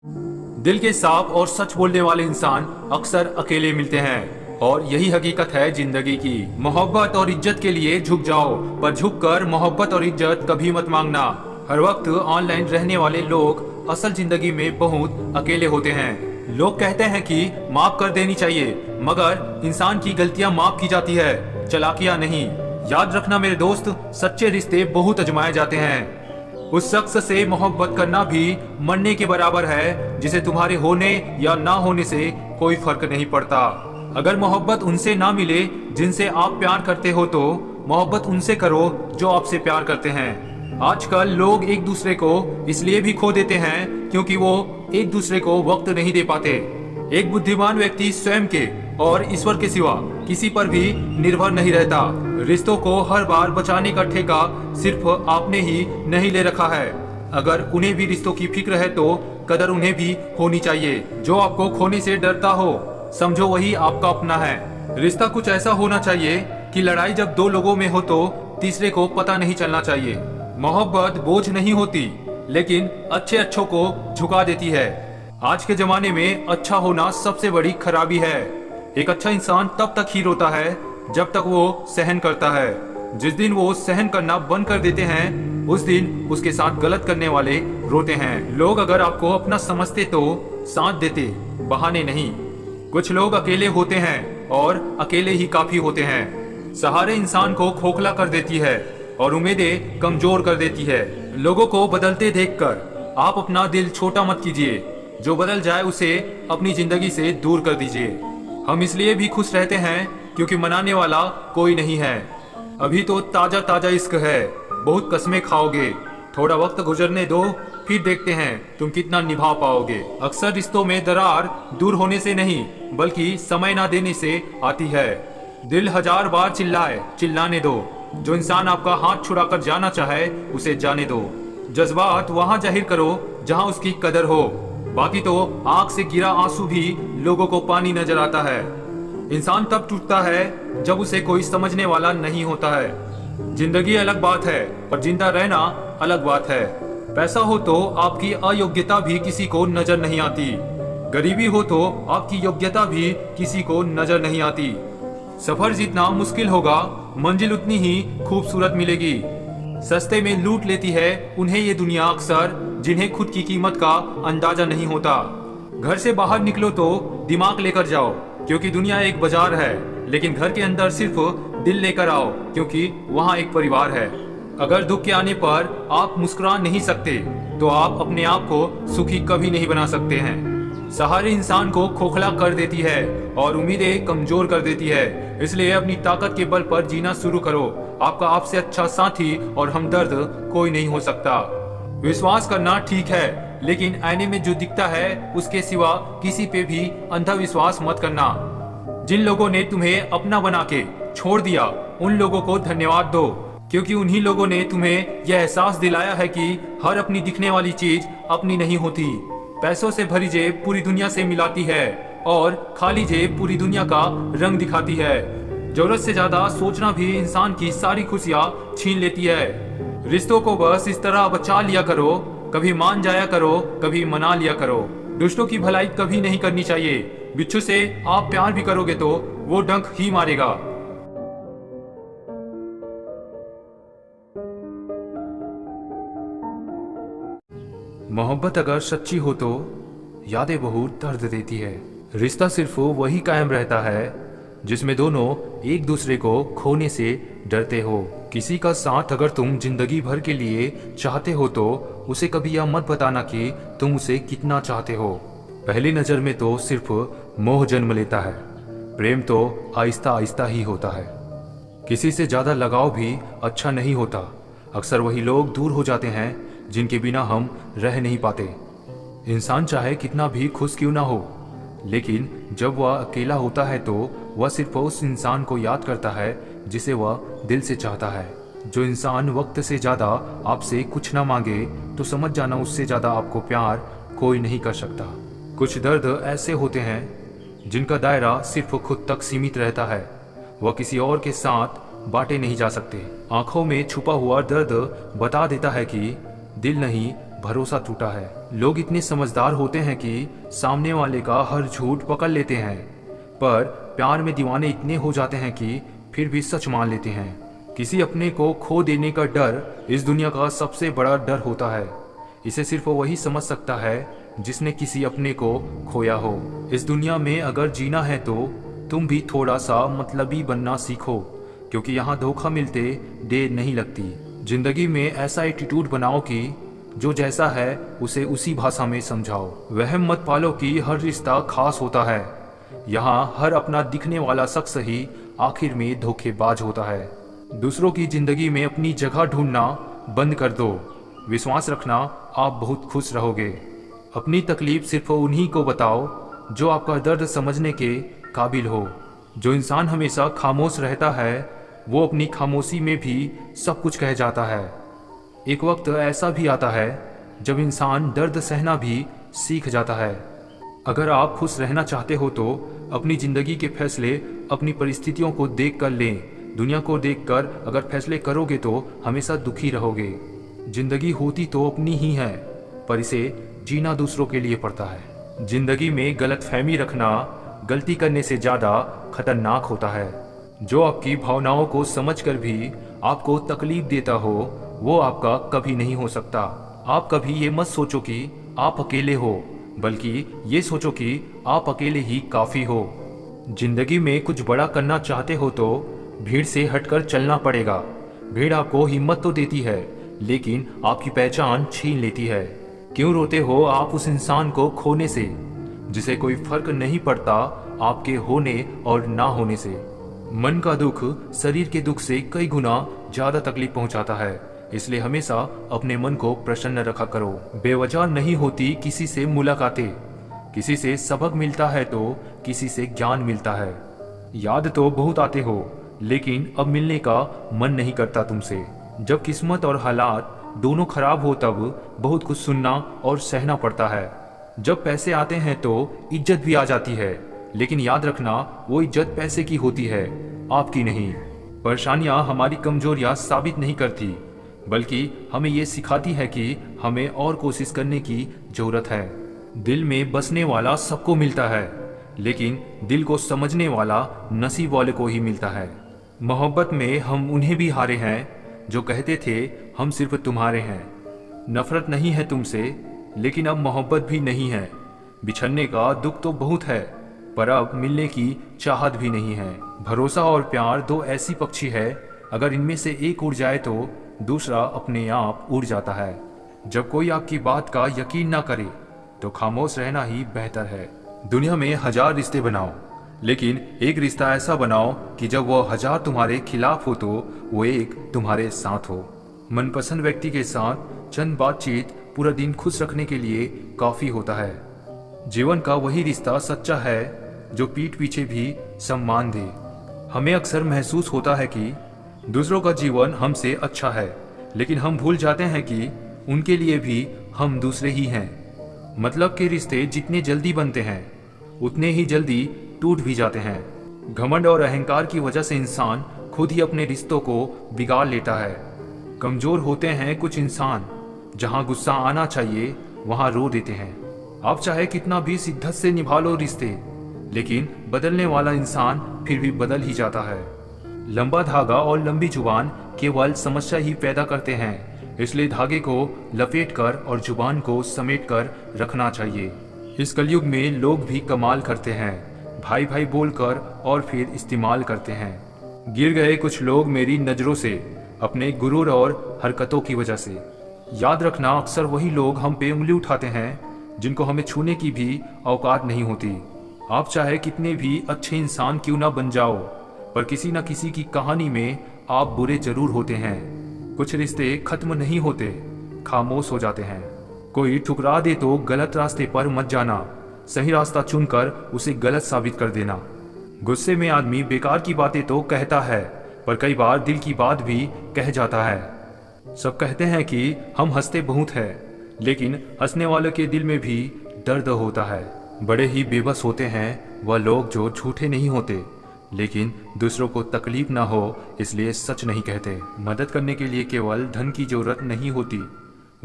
दिल के साफ और सच बोलने वाले इंसान अक्सर अकेले मिलते हैं और यही हकीकत है जिंदगी की। मोहब्बत और इज्जत के लिए झुक जाओ, पर झुककर मोहब्बत और इज्जत कभी मत मांगना। हर वक्त ऑनलाइन रहने वाले लोग असल जिंदगी में बहुत अकेले होते हैं। लोग कहते हैं कि माफ कर देनी चाहिए, मगर इंसान की गलतियां माफ की जाती है, चालाकियां नहीं। याद रखना मेरे दोस्त, सच्चे रिश्ते बहुत आजमाए जाते हैं। उस शख्स से मोहब्बत करना भी मरने के बराबर है जिसे तुम्हारे होने या ना होने से कोई फर्क नहीं पड़ता। अगर मोहब्बत उनसे ना मिले जिनसे आप प्यार करते हो, तो मोहब्बत उनसे करो जो आपसे प्यार करते हैं। आजकल लोग एक दूसरे को इसलिए भी खो देते हैं क्योंकि वो एक दूसरे को वक्त नहीं दे पाते। एक बुद्धिमान व्यक्ति स्वयं के और ईश्वर के सिवा किसी पर भी निर्भर नहीं रहता। रिश्तों को हर बार बचाने का ठेका सिर्फ आपने ही नहीं ले रखा है। अगर उन्हें भी रिश्तों की फिक्र है तो कदर उन्हें भी होनी चाहिए। जो आपको खोने से डरता हो, समझो वही आपका अपना है। रिश्ता कुछ ऐसा होना चाहिए कि लड़ाई जब दो लोगों में हो तो तीसरे को पता नहीं चलना चाहिए। मोहब्बत बोझ नहीं होती, लेकिन अच्छों को झुका देती है। आज के जमाने में अच्छा होना सबसे बड़ी खराबी है। एक अच्छा इंसान तब तक ही रोता है जब तक वो सहन करता है। जिस दिन वो सहन करना बंद कर देते हैं, उस दिन उसके साथ गलत करने वाले रोते हैं। लोग अगर आपको अपना समझते तो साथ देते, बहाने नहीं। कुछ लोग अकेले होते हैं और अकेले ही काफी होते हैं। सहारे इंसान को खोखला कर देती है और उम्मीदें कमजोर कर देती है। लोगों को बदलते देखकर आप अपना दिल छोटा मत कीजिए। जो बदल जाए उसे अपनी जिंदगी से दूर कर दीजिए। हम इसलिए भी खुश रहते हैं क्योंकि मनाने वाला कोई नहीं है। अभी तो ताजा ताजा इश्क है, बहुत कस्में खाओगे। थोड़ा वक्त गुजरने दो, फिर देखते हैं तुम कितना निभा पाओगे। अक्सर रिश्तों में दरार दूर होने से नहीं, बल्कि समय ना देने से आती है। दिल 1000 बार चिल्लाए, चिल्लाने दो। जो इंसान आपका हाथ छुड़ाकर जाना चाहे उसे जाने दो। जज्बात वहां जाहिर करो जहां उसकी कदर हो। बाकी तो आंख से गिरा आंसू भी लोगों को पानी नजर आता है। इंसान तब टूटता है जब उसे कोई समझने वाला नहीं होता है। जिंदगी अलग बात है और जिंदा रहना अलग बात है। पैसा हो तो आपकी अयोग्यता भी किसी को नजर नहीं आती। गरीबी हो तो आपकी योग्यता भी किसी को नजर नहीं आती। सफर जितना मुश्किल होगा, मंजिल उतनी ही खूबसूरत मिलेगी। सस्ते में लूट लेती है उन्हें ये दुनिया अक्सर, जिन्हें खुद की कीमत का अंदाजा नहीं होता। घर से बाहर निकलो तो दिमाग लेकर जाओ, क्योंकि दुनिया एक बाजार है। लेकिन घर के अंदर सिर्फ दिल लेकर आओ, क्योंकि वहाँ एक परिवार है। अगर दुख के आने पर आप मुस्कुरा नहीं सकते, तो आप अपने आप को सुखी कभी नहीं बना सकते हैं। सहारे इंसान को खोखला कर देती है और उम्मीदें कमजोर कर देती है। इसलिए अपनी ताकत के बल पर जीना शुरू करो। आपका आपसे अच्छा साथी और हमदर्द कोई नहीं हो सकता। विश्वास करना ठीक है, लेकिन आईने में जो दिखता है उसके सिवा किसी पे भी अंधा विश्वास मत करना। जिन लोगों ने तुम्हें अपना बना के छोड़ दिया, उन लोगों को धन्यवाद दो, क्योंकि उन्हीं लोगों ने तुम्हें यह एहसास दिलाया है कि हर अपनी दिखने वाली चीज अपनी नहीं होती। पैसों से भरी जेब पूरी दुनिया से मिलाती है और खाली जेब पूरी दुनिया का रंग दिखाती है। जरूरत से ज्यादा सोचना भी इंसान की सारी खुशियां छीन लेती है। रिश्तों को बस इस तरह बचा लिया करो, कभी मान जाया करो, कभी मना लिया करो। दुष्टों की भलाई कभी नहीं करनी चाहिए। बिच्छू से आप प्यार भी करोगे तो वो डंक ही मारेगा। मोहब्बत अगर सच्ची हो तो यादें बहुत दर्द देती है। रिश्ता सिर्फ वही कायम रहता है जिसमें दोनों एक दूसरे को खोने से डरते हो। किसी का साथ अगर तुम जिंदगी भर के लिए चाहते हो तो उसे कभी यह मत बताना कि तुम उसे कितना चाहते हो। पहली नजर में तो सिर्फ मोह जन्म लेता है, प्रेम तो आहिस्ता आहिस्ता ही होता है। किसी से ज्यादा लगाव भी अच्छा नहीं होता। अक्सर वही लोग दूर हो जाते हैं जिनके बिना हम रह नहीं पाते। इंसान चाहे कितना भी खुश क्यों ना हो, लेकिन जब वह अकेला होता है तो वह सिर्फ उस इंसान को याद करता है जिसे वह दिल से चाहता है। जो इंसान वक्त से ज्यादा आपसे कुछ ना मांगे तो समझ जाना उससे ज्यादा आपको प्यार कोई नहीं कर सकता। कुछ दर्द ऐसे होते हैं जिनका दायरा सिर्फ खुद तक सीमित रहता है, वह किसी और के साथ बांटे नहीं जा सकते। आंखों में छुपा हुआ दर्द बता देता है कि दिल नहीं भरोसा टूटा है। लोग इतने समझदार होते हैं कि सामने वाले का हर झूठ पकड़ लेते हैं, पर प्यार में दीवाने इतने हो जाते हैं कि फिर भी सच मान लेते हैं। किसी अपने को खो देने का डर इस दुनिया का सबसे बड़ा डर होता है। इसे सिर्फ वही समझ सकता है जिसने किसी अपने को खोया हो। इस दुनिया में अगर जीना है तो तुम भी थोड़ा सा मतलबी बनना सीखो, क्योंकि यहाँ धोखा मिलते देर नहीं लगती। जिंदगी में ऐसा एटीट्यूड बनाओ कि जो जैसा है उसे उसी भाषा में समझाओ। वहम मत पालो कि हर रिश्ता खास होता है। यहाँ हर अपना दिखने वाला शख्स ही आखिर में धोखेबाज होता है। दूसरों की जिंदगी में अपनी जगह ढूंढना बंद कर दो। विश्वास रखना, आप बहुत खुश रहोगे। अपनी तकलीफ सिर्फ उन्हीं को बताओ जो आपका दर्द समझने के काबिल हो। जो इंसान हमेशा खामोश रहता है वो अपनी खामोशी में भी सब कुछ कह जाता है। एक वक्त ऐसा भी आता है जब इंसान दर्द सहना भी सीख जाता है। अगर आप खुश रहना चाहते हो तो अपनी ज़िंदगी के फैसले अपनी परिस्थितियों को देख कर लें। दुनिया को देखकर अगर फैसले करोगे तो हमेशा दुखी रहोगे। जिंदगी होती तो अपनी ही है, पर इसे जीना दूसरों के लिए पड़ता है। जिंदगी में गलतफहमी रखना गलती करने से ज़्यादा खतरनाक होता है। जो आपकी भावनाओं को समझकर भी आपको तकलीफ देता हो वो आपका कभी नहीं हो सकता। आप कभी ये मत सोचो कि आप अकेले हो, बल्कि ये सोचो कि आप अकेले ही काफ़ी हो। जिंदगी में कुछ बड़ा करना चाहते हो तो भीड़ से हटकर चलना पड़ेगा। भीड़ आपको हिम्मत तो देती है, लेकिन आपकी पहचान छीन लेती है। क्यों रोते हो आप उस इंसान को खोने से जिसे कोई फर्क नहीं पड़ता आपके होने और ना होने से। मन का दुख शरीर के दुख से कई गुना ज्यादा तकलीफ पहुंचाता है, इसलिए हमेशा अपने मन को प्रसन्न रखा करो। बेवजह नहीं होती किसी से मुलाकातें। किसी से सबक मिलता है तो किसी से ज्ञान मिलता है। याद तो बहुत आते हो, लेकिन अब मिलने का मन नहीं करता तुमसे। जब किस्मत और हालात दोनों खराब हो तब बहुत कुछ सुनना और सहना पड़ता है। जब पैसे आते हैं तो इज्जत भी आ जाती है, लेकिन याद रखना वो इज्जत पैसे की होती है, आपकी नहीं। परेशानियां हमारी कमजोरियां साबित नहीं करती, बल्कि हमें ये सिखाती है कि हमें और कोशिश करने की जरूरत है। दिल में बसने वाला सबको मिलता है, लेकिन दिल को समझने वाला नसीब वाले को ही मिलता है। मोहब्बत में हम उन्हें भी हारे हैं जो कहते थे हम सिर्फ तुम्हारे हैं। नफरत नहीं है तुमसे, लेकिन अब मोहब्बत भी नहीं है। बिछड़ने का दुख तो बहुत है, पर अब मिलने की चाहत भी नहीं है। भरोसा और प्यार दो ऐसी पक्षी है, अगर इनमें से एक उड़ जाए तो दूसरा अपने आप उड़ जाता है। जब कोई आपकी बात का यकीन ना करे तो खामोश रहना ही बेहतर है। दुनिया में 1000 रिश्ते बनाओ, लेकिन एक रिश्ता ऐसा बनाओ कि जब वो 1000 तुम्हारे खिलाफ हो तो वो एक तुम्हारे साथ हो। मनपसंद व्यक्ति के साथ चंद बातचीत पूरा दिन खुश रखने के लिए काफी होता है। जीवन का वही रिश्ता सच्चा है जो पीठ पीछे भी सम्मान दे। हमें अक्सर महसूस होता है कि दूसरों का जीवन हमसे अच्छा है, लेकिन हम भूल जाते हैं कि उनके लिए भी हम दूसरे ही हैं। मतलब के रिश्ते जितने जल्दी बनते हैं उतने ही जल्दी टूट भी जाते हैं। घमंड और अहंकार की वजह से इंसान खुद ही अपने रिश्तों को बिगाड़ लेता है। कमजोर होते हैं कुछ इंसान, जहां गुस्सा आना चाहिए वहां रो देते हैं। आप चाहे कितना भी शिद्दत से निभा लो रिश्ते, लेकिन बदलने वाला इंसान फिर भी बदल ही जाता है। लंबा धागा और लंबी जुबान केवल समस्या ही पैदा करते हैं, इसलिए धागे को लपेटकर और जुबान को समेटकर रखना चाहिए। इस कलयुग में लोग भी कमाल करते हैं, भाई भाई बोलकर और फिर इस्तेमाल करते हैं। गिर गए कुछ लोग मेरी नज़रों से, अपने गुरूर और हरकतों की वजह से। याद रखना, अक्सर वही लोग हम पे उंगली उठाते हैं जिनको हमें छूने की भी औकात नहीं होती। आप चाहे कितने भी अच्छे इंसान क्यों ना बन जाओ, पर किसी न किसी की कहानी में आप बुरे जरूर होते हैं। कुछ रिश्ते खत्म नहीं होते, खामोश हो जाते हैं। कोई ठुकरा दे तो गलत रास्ते पर मत जाना, सही रास्ता चुनकर उसे गलत साबित कर देना। गुस्से में आदमी बेकार की बातें तो कहता है, पर कई बार दिल की बात भी कह जाता है। सब कहते हैं कि हम हंसते बहुत हैं, लेकिन हंसने वालों के दिल में भी दर्द होता है। बड़े ही बेबस होते हैं वह लोग जो झूठे नहीं होते, लेकिन दूसरों को तकलीफ ना हो इसलिए सच नहीं कहते। मदद करने के लिए केवल धन की जरूरत नहीं होती,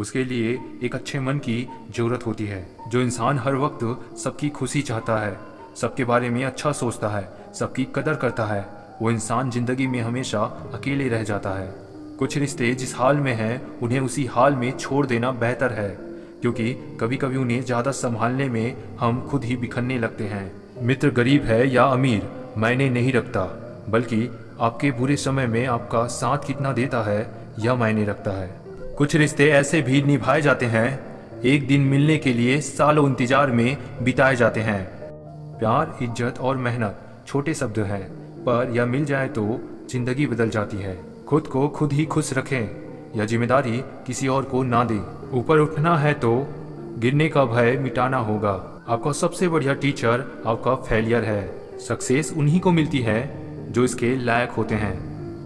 उसके लिए एक अच्छे मन की जरूरत होती है। जो इंसान हर वक्त सबकी खुशी चाहता है, सबके बारे में अच्छा सोचता है, सबकी कदर करता है, वो इंसान जिंदगी में हमेशा अकेले रह जाता है। कुछ रिश्ते जिस हाल में हैं उन्हें उसी हाल में छोड़ देना बेहतर है, क्योंकि कभी कभी उन्हें ज़्यादा संभालने में हम खुद ही बिखरने लगते हैं। मित्र गरीब है या अमीर मायने नहीं रखता, बल्कि आपके बुरे समय में आपका साथ कितना देता है यह मायने रखता है। कुछ रिश्ते ऐसे भी निभाए जाते हैं, एक दिन मिलने के लिए सालों इंतजार में बिताए जाते हैं। प्यार, इज्जत और मेहनत छोटे शब्द हैं, पर यह मिल जाए तो जिंदगी बदल जाती है। खुद को खुद ही खुश रखें, यह जिम्मेदारी किसी और को ना दें। ऊपर उठना है तो गिरने का भय मिटाना होगा। आपका सबसे बढ़िया टीचर आपका फेलियर है। सक्सेस उन्हीं को मिलती है जो इसके लायक होते हैं।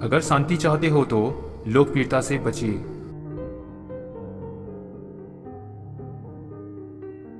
अगर शांति चाहते हो तो लोकप्रियता से बचिए।